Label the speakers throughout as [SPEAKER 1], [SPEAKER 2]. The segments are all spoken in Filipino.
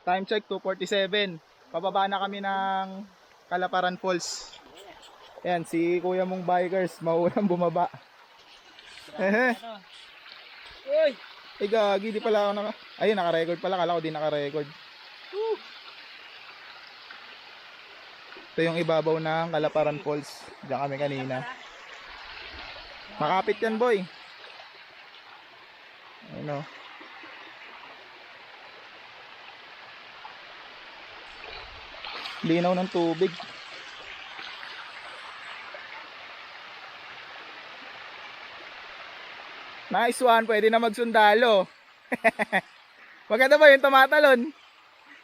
[SPEAKER 1] Time check 2:47. Pababa na kami ng Kalaparan Falls. Ayan, si kuya mong bikers, maunang bumaba.
[SPEAKER 2] Uy!
[SPEAKER 1] Ay gagi, di pala ako ayun, naka-record pala, kala ko di naka-record. Ito yung ibabaw ng Kalaparan Falls. Diyan kami kanina. Makapit yan, boy. Ayun o. Linaw ng tubig. Nice one, pwede na magsundalo. Maganda ba yung tumatalon?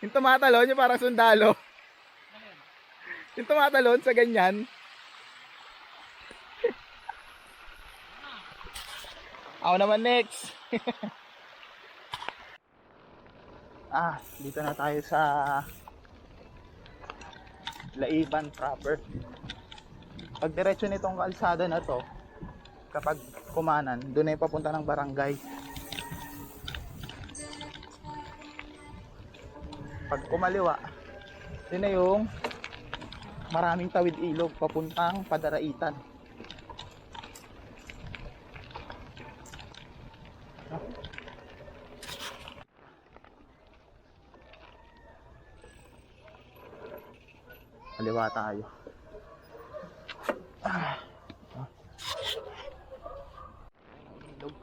[SPEAKER 1] Yung tumatalon, yung parang sundalo. Yung tumatalon sa ganyan. Ako naman next. Dito na tayo sa Laiban proper. Pag diretso nitong kalsada na to, kapag kumanan, doon na yung papunta ng barangay. Pag kumaliwa, doon na yung maraming tawid ilog papuntang Padaraitan. Kaliwa tayo. Ilog.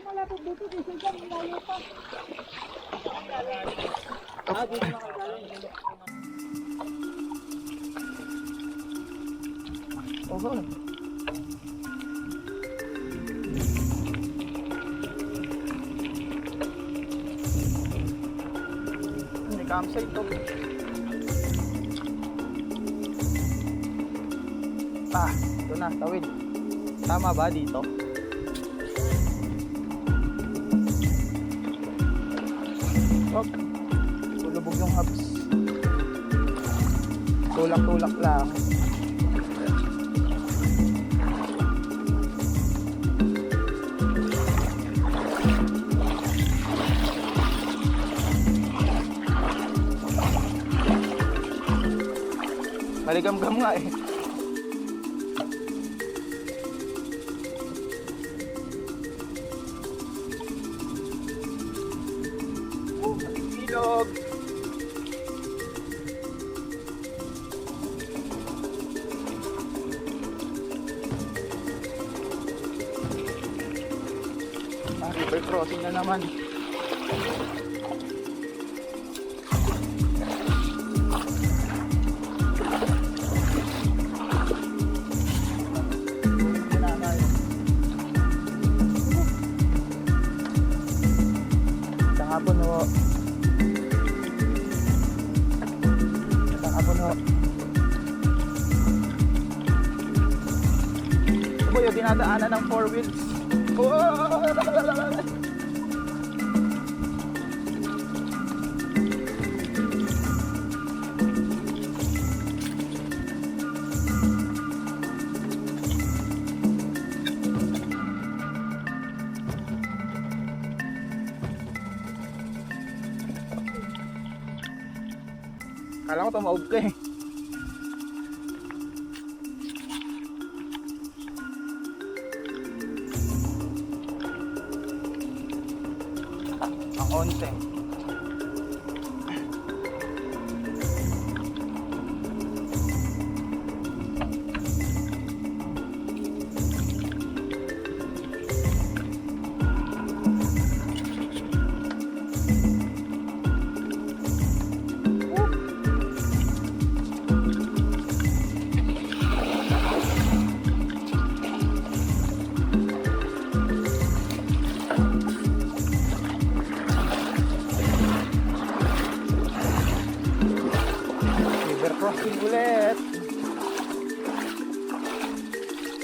[SPEAKER 3] Malapit dito, dito dyan, malayo pa.
[SPEAKER 2] Dito na kayo galing.
[SPEAKER 1] Oh, may campsite to. Ito na, tawid. Tama ba dito? Oh, tulubog yung hubs. Tulak-tulak lang. Maligam-gam nga eh. Ilog. River crossing na naman. Ito yung dinadaanan ng 4 wheels. Kala ko tumaob ka eh. Ang onte. Crossing ulit.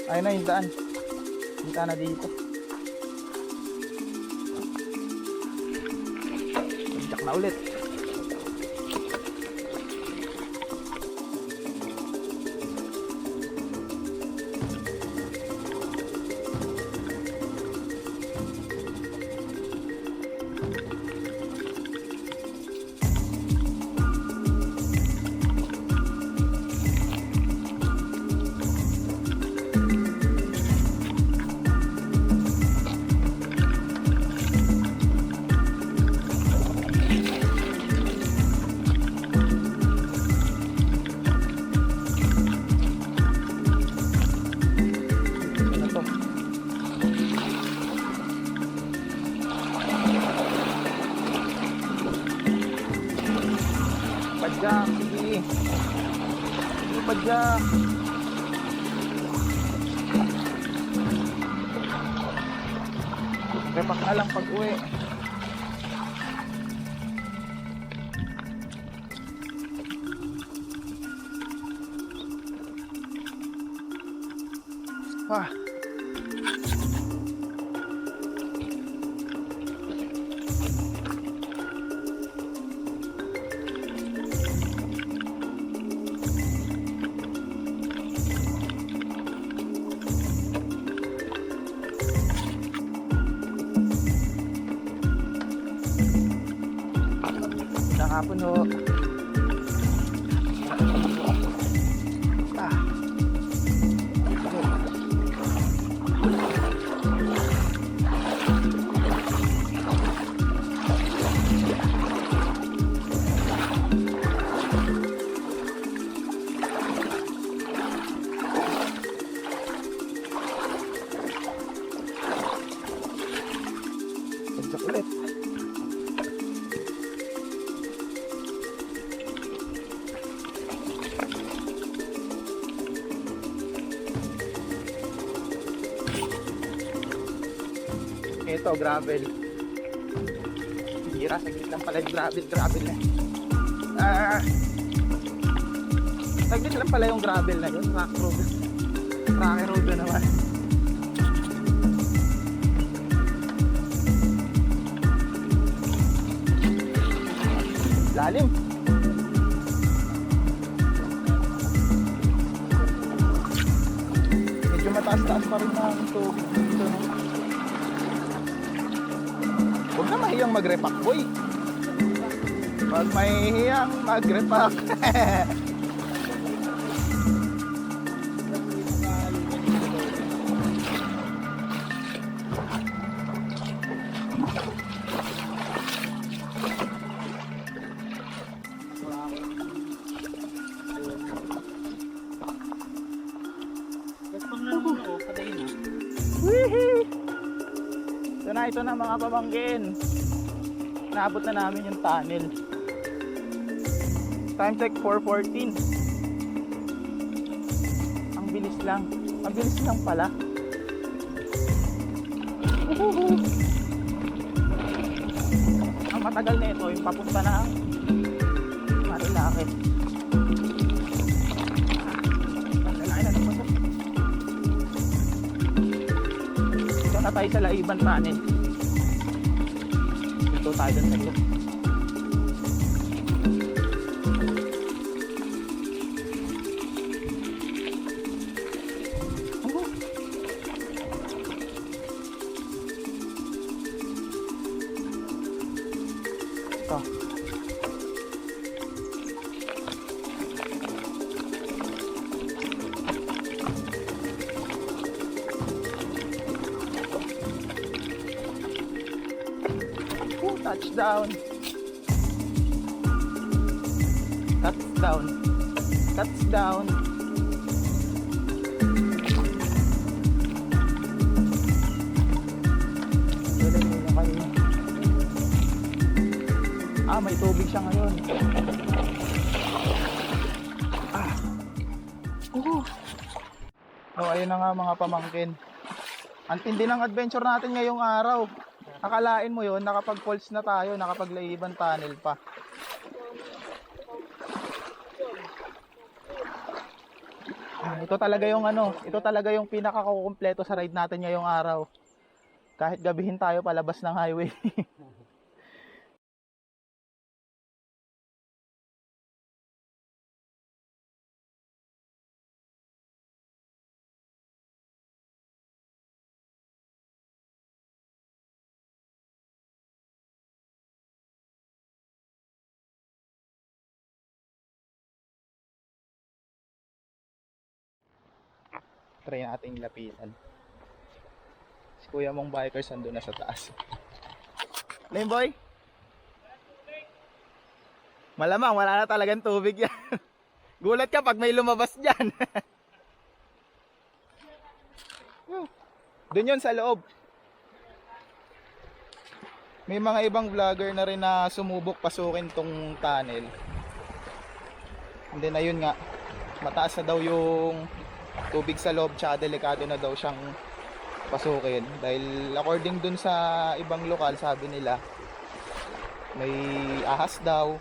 [SPEAKER 1] Ayun na yung daan. Punta na dito. Pagdak na ulit. Badyak. Repak na lang pag uwi. Ah. Nakapon ho. Ah. Pagsak ulit. Ito, gravel. Hira, saglit lang pala yung gravel na. Saglit lang pala yung gravel na yun. Rock road. Rocky road na naman. Lalim. Medyo mataas-taas pa rin ang tubig dito, no? Huwag na mahiyang mag-repack, boy. Huwag mahiyang mag-repack.
[SPEAKER 2] Gaspang na naman ako, patayin na.
[SPEAKER 1] Wihee! Ito na mga pamangkin. Naabot na namin yung tunnel. Time check 4:14. Ang bilis lang. Ang bilis lang pala. Uhuhu. Ang matagal na ito, yung papunta na ang Marilake. Ito na tayo sa Laiban Tunnel. Ito tayo dun sa iyo. Ito. Touchdown. Touchdown. Touchdown. May tubig siya ngayon. So ayun na nga mga pamangkin. Ang tindi ng adventure natin ngayong araw. Akalain mo yun, nakapag-falls na tayo, nakapag-Laiban Tunnel pa. Ito talaga yung ito talaga yung pinakakukumpleto sa ride natin ngayong araw. Kahit gabihin tayo palabas ng highway. Try nating lapitan. Si kuya mong bikers andun na sa taas. Lame boy? Malamang wala na talagang tubig yan. Gulat ka pag may lumabas dyan. Doon yun sa loob. May mga ibang vlogger na rin na sumubok pasukin tong tunnel. And then ayun nga, mataas na daw yung tubig sa loob, tsaka delikado na daw siyang pasukin. Dahil according dun sa ibang lokal, sabi nila, may ahas daw.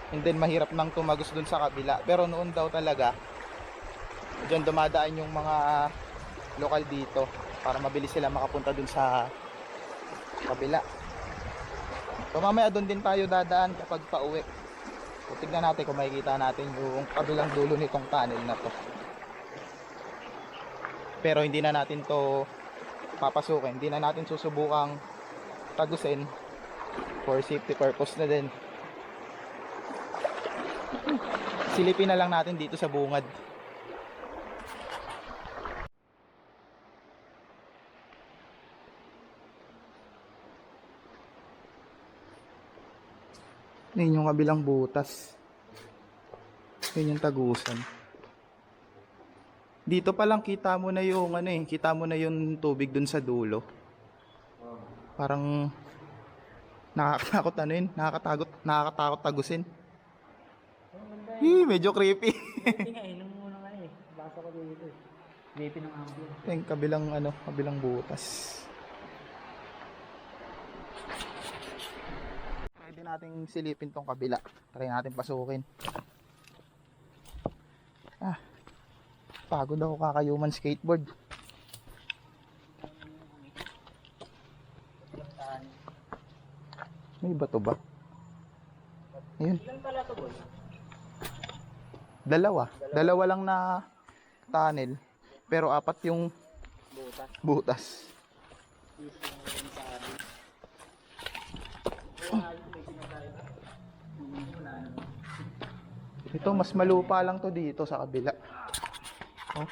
[SPEAKER 1] And then mahirap nang tumagos dun sa kabila. Pero noon daw talaga, diyan dumadaan yung mga lokal dito para mabilis sila makapunta dun sa kabila. So mamaya dun din tayo dadaan kapag pauwi. So tignan natin kung makikita natin yung kabilang dulo nitong tunnel na to. Pero hindi na natin to papasukin. Hindi na natin susubukang tagusin. For safety purpose na din. Silipin na lang natin dito sa bungad. Yun yung kabilang butas. Yun yung tagusan. Dito pa lang kita mo na yung ano eh, kita mo na yung tubig dun sa dulo. Parang nakakatakot ano yun, nakakatakot tagusin. Medyo creepy.
[SPEAKER 2] Hindi nga, inom muna nga eh. Basa ko dito eh. Creepy ng ambience.
[SPEAKER 1] Yung kabilang ano, kabilang butas. Pwede nating silipin tong kabila. Try natin pasukin. Pagod ako kakayuman skateboard. May bato ba? Ayun.
[SPEAKER 2] Ilan pala ito, boy?
[SPEAKER 1] Dalawa lang na tunnel. Pero apat yung butas. Ito mas malupa lang to dito sa kabila. Oh.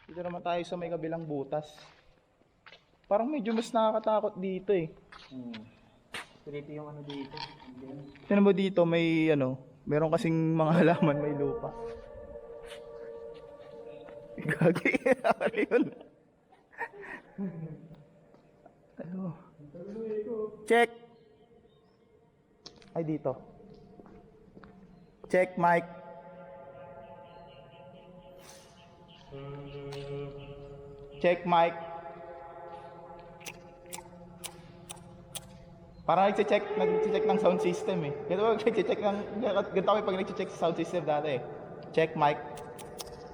[SPEAKER 1] Dito naman tayo sa may kabilang butas. Parang medyo mas nakakatakot dito eh.
[SPEAKER 2] Creepy yung ano dito.
[SPEAKER 1] Tignan mo dito may ano, meron kasing mga halaman may lupa. Gagi, ano yun? Ano? Check! Ay dito. Check mic. Check mic. Parang nag-check ng sound system eh. Ganito kami pag nag-check sa sound system dati eh. Check mic.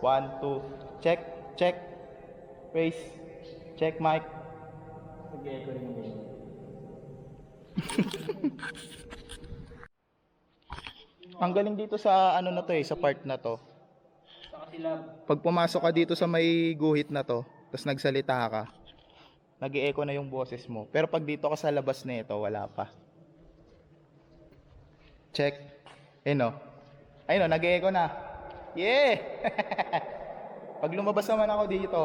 [SPEAKER 1] 1, 2. Check. Check. Raise. Check mic.
[SPEAKER 2] Nag-echo rin yung ganyan.
[SPEAKER 1] Ang galing dito sa ano na to eh, sa part na to.
[SPEAKER 2] Saka sila,
[SPEAKER 1] Pag pumasok ka dito sa may guhit na to, tapos nagsalita ka, nag-e-echo na yung boses mo. Pero pag dito ka sa labas na ito, wala pa. Check. Ayun o. Ayun o, nag-e-echo na. Yeah! Pag lumabas naman ako dito,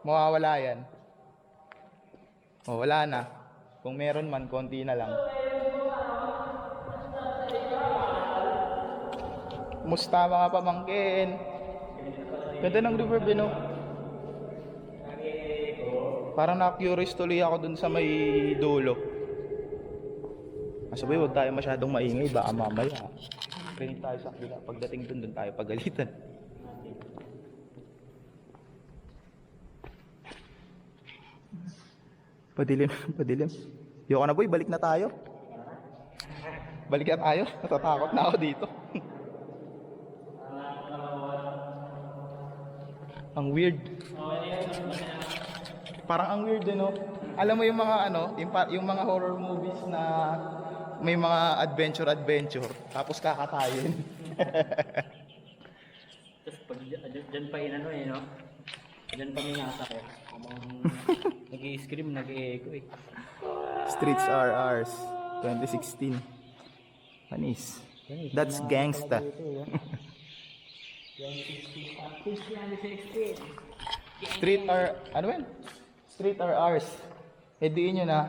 [SPEAKER 1] mawawala yan. O, wala na. Kung meron man, konti na lang. Musta mga pamangkin? Ganda ng river no? Parang na-curious tuloy ako dun sa may dulo. Sabay, huwag tayo masyadong maingay, baka mamaya rinig tayo sa kabila. Pagdating dun tayo pagalitan. Padilim. Yoko na boy, balik na tayo. Balik na tayo, natatakot na ako dito. Ang weird. Parang ang weird no? Alam mo yung mga ano, yung mga horror movies na may mga adventure, tapos kakatayin.
[SPEAKER 2] tapos pag dyan pa inano eh, no? Dyan pa minasa ko. Nag-i-scream, nag-i-echo eh.
[SPEAKER 1] Streets are ours, 2016. Panis. That's gangsta. Street are, ano yan? Street are ours. Ediin nyo na.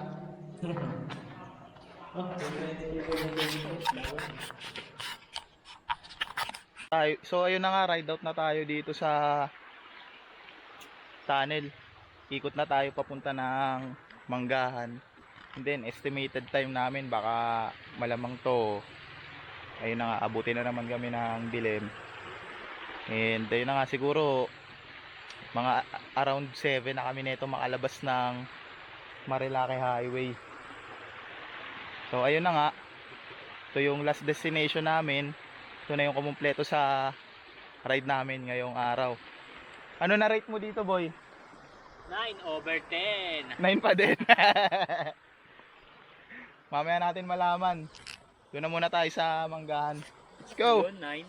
[SPEAKER 1] So ayun na nga, ride out na tayo dito sa tunnel. Ikot na tayo papunta ng Manggahan. And then estimated time namin baka malamang to, ayun na nga, abutin na naman kami ng dilim. And ayun na nga, siguro mga around 7 na kami nito makalabas ng Marilaki Highway. So ayun na nga, ito yung last destination namin. Ito na yung kumumpleto sa ride namin ngayong araw. Ano na rate mo dito, boy?
[SPEAKER 2] 9/10.
[SPEAKER 1] 9 pa din. Mamaya natin malaman. Doon na muna tayo sa Manggahan. Let's go.
[SPEAKER 2] Yun, 9.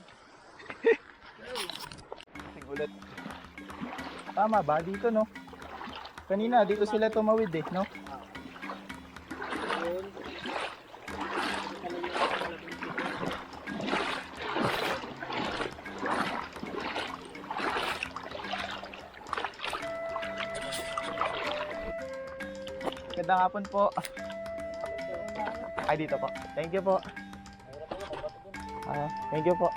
[SPEAKER 1] Ulit. Tama ba dito, no? Kanina dito sila tumawid eh, no? Gandang hapon po. Ay, dito po. Thank you po. Thank you po.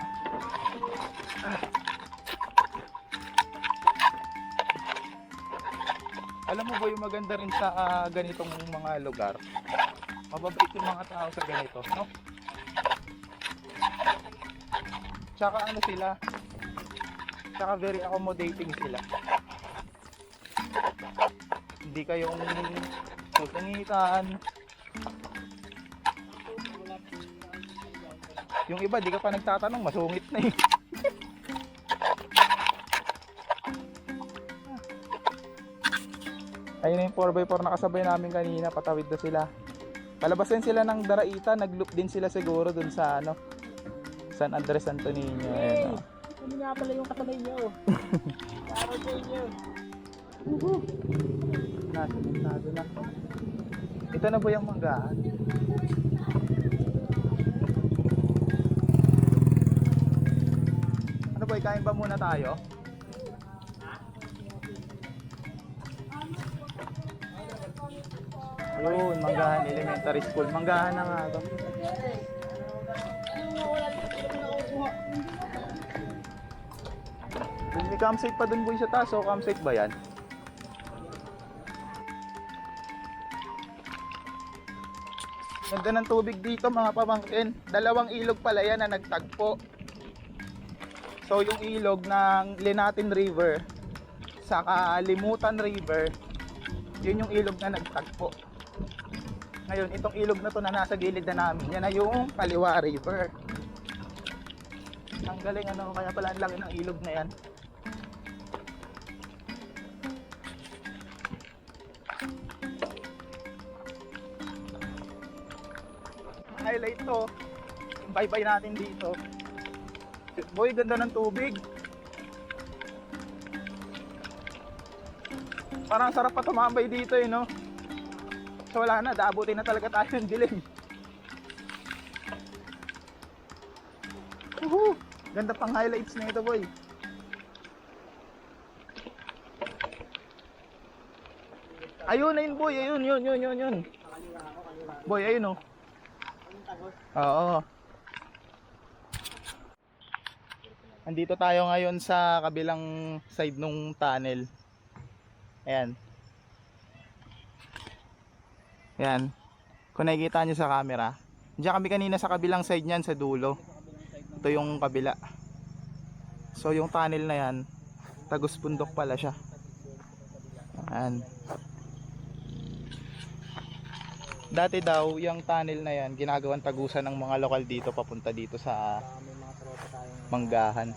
[SPEAKER 1] Alam mo ba yung maganda rin sa ganitong mga lugar? Mababait yung mga tao sa ganito, no? Tsaka ano sila? Tsaka very accommodating sila. Hindi kayong tutungitan. Yung iba, di ka pa nagtatanong, masungit na eh. Ayun na yung 4x4 na kasabay namin kanina, patawid na sila. Palabas din sila ng Daraita, nag-loop din sila siguro dun sa ano, San Andres Santo Niño. Ayun, oh.
[SPEAKER 2] Ano nga pala yung kasabay niyo? Para sa inyo.
[SPEAKER 1] Nasa na. Ito na po yung Manggahan. Ano ba, kain ba muna tayo? Yun, Manggahan Elementary School. Manggahan na nga ito. May campsite pa dun, boy, sa taas. O, campsite ba yan? Ganda ng tubig dito, mga pamangkin. Dalawang ilog pala yan na nagtagpo. So yung ilog ng Linatin River saka Limutan River, yun yung ilog na nagtagpo. Ngayon itong ilog na to na nasa gilid na namin, yan na yung Kaliwa River. Ang galing, ano, kaya pala ang laki ng ilog na yan. Highlight to, bye-bye natin dito. Boy, ganda ng tubig. Parang sarap pa tumambay dito eh, no? So wala na, daabutin na talaga tayo ng dilim. Ganda pang highlights na ito, boy. Ayun na yun, boy. Ayun, yun. Boy, ayun, oh. Oo. Andito tayo ngayon sa kabilang side nung tunnel. Ayan. Ayan. Kung nakikita nyo sa camera, diyan kami kanina sa kabilang side niyan, sa dulo. Ito yung kabila. So yung tunnel na yan, Tagus Bundok pala siya. Ayan. Dati daw yung tunnel na yan ginagawang tagusan ng mga lokal dito papunta dito sa Manggahan.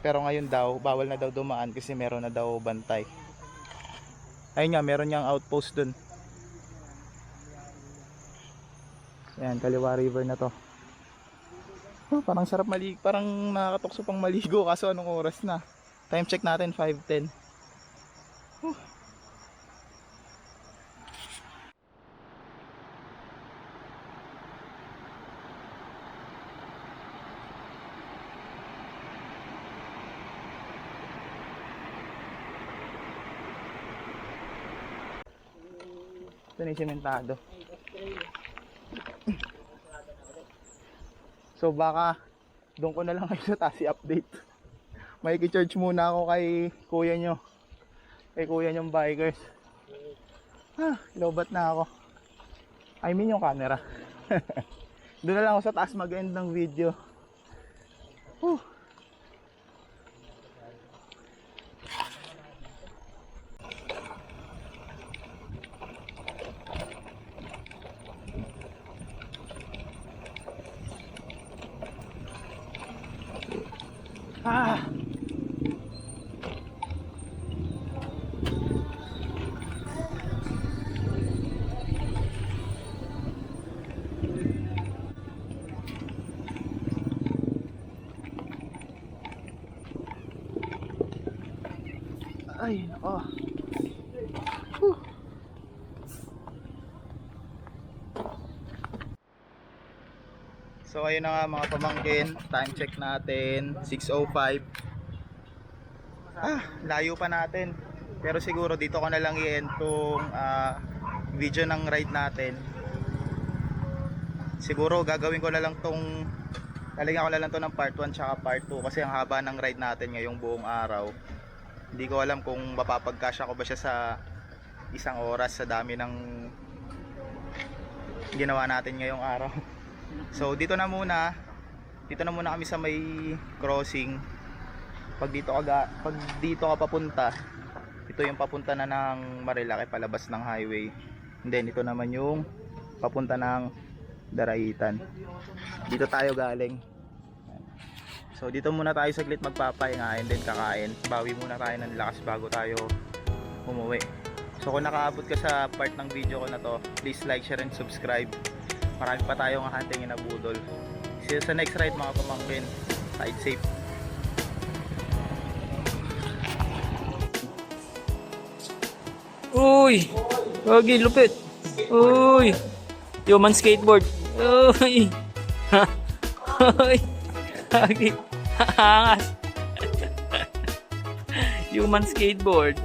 [SPEAKER 1] Pero ngayon daw bawal na daw dumaan kasi meron na daw bantay. Ayun nga, meron niyang outpost dun. Ayan, Kaliwa River na to. Oh, parang sarap maligo, parang nakakatokso pang maligo. Kaso anong oras na? Time check natin 5:10. Ito na yung sementado. So baka doon ko na lang kayo sa taas i-update. May i-charge muna ako kay kuya nyo. Kay kuya nyong bikers. Lobat na ako. I mean yung camera. Doon na lang ako sa taas mag-end ng video. Whew. Ah! Ay, nako. Whew. So ayun na nga mga pamangkin, time check natin 6:05. Layo pa natin. Pero siguro dito ko na lang i-end tong video ng ride natin. Siguro gagawin ko na lang tong lalagyan ko na lang to ng part 1 tsaka part 2 kasi ang haba ng ride natin ngayong buong araw. Hindi ko alam kung mapapagkasya ko ba siya sa isang oras sa dami ng ginawa natin ngayong araw. So dito na muna kami sa may crossing. Pag dito ka papunta, ito yung papunta na ng Marilaki palabas ng highway. And then ito naman yung papunta ng Daraitan. Dito tayo galing. So dito muna tayo saglit magpapahinga and then kakain. Bawi muna tayo ng lakas bago tayo umuwi. So kung nakaabot ka sa part ng video ko na to, please like, share, and subscribe. Marami pa tayong hahantingin na budol. See you sa next ride mga pamangkin. Ride safe.
[SPEAKER 2] Uy! Wagi, lupit! Uy! Human skateboard! Uy! Uy! Wagi! Angas! Human skateboard!